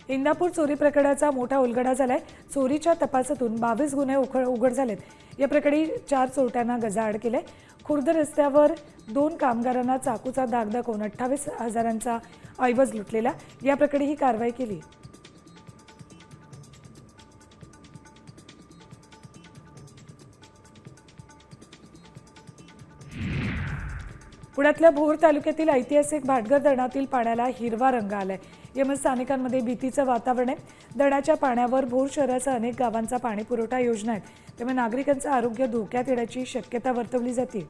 इंदापूर चोरी प्रकरणाचा मोठा उलगडा झालाय। चोरीच्या तपासातून 22 गुन्हे उघड झालेत। या प्रकरणी 4 चोरट्यांना गजाआड केले। खुर्द रस्त्यावर 2 कामगारांना चाकूचा दाग दाखवून 28,000चा ऐवज लुटलेला। या प्रकरणी ही कारवाई केली। पुण्यातल्या भोर तालुक्यातील ऐतिहासिक भाटघर धरणातील पाण्याला हिरवा रंग आलाय। यामुळे स्थानिकांमध्ये भीतीचं वातावरण आहे। धरणाच्या पाण्यावर भोर शहरासह अनेक गावांचा पाणी पुरवठा योजना आहेत, त्यामुळे नागरिकांचं आरोग्य धोक्यात येण्याची शक्यता वर्तवली जाते।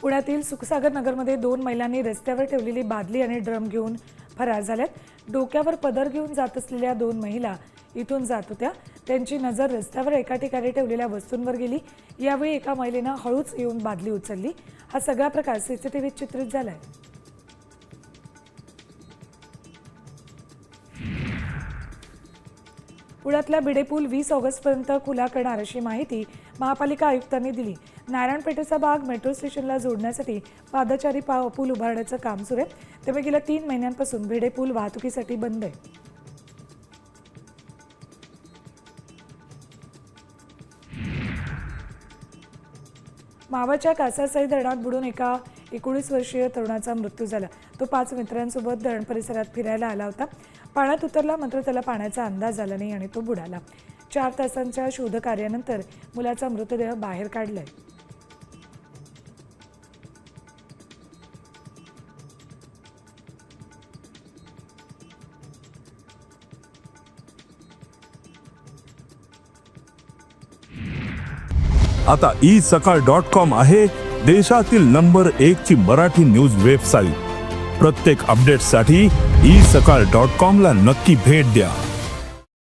पुण्यातील सुखसागर नगरमध्ये 2 महिलांनी रस्त्यावर ठेवलेली बादली आणि ड्रम घेऊन फरार झाल्यात। डोक्यावर पदर घेऊन जात असलेल्या 2 महिला इथून जात होत्या। त्यांची नजर रस्त्यावर एका ठिकाणी ठेवलेल्या वस्तूंवर गेली। यावेळी एका महिलेनं हळूच येऊन बादली उचलली। हा सगळा प्रकार सीसीटीव्हीत चित्रित झालाय। पुण्यातला भिडे पूल 20 ऑगस्टपर्यंत खुला करणार अशी माहिती महापालिका आयुक्तांनी दिली। नारायणपेठेचा भाग मेट्रो स्टेशनला जोडण्यासाठी पादचारी पूल उभारण्याचं काम सुरू आहे, त्यामुळे गेल्या 3 महिन्यांपासून भिडे पूल वाहतुकीसाठी बंद आहे। मावाच्या कासासाई धरणात बुडून एका 19 वर्षीय तरुणाचा मृत्यू झाला। तो 5 मित्रांसोबत धरण परिसरात फिरायला आला होता। पाण्यात उतरला, मात्र त्याला पाण्याचा अंदाज आला नाही आणि तो बुडाला। 4 तासांच्या शोधकार्यानंतर मुलाचा मृतदेह बाहेर काढलाय। आता isakal.com आहे देशातील नंबर 1 ची मराठी न्यूज वेबसाईट। प्रत्येक अपडेटसाठी isakal.com ला नक्की भेट द्या।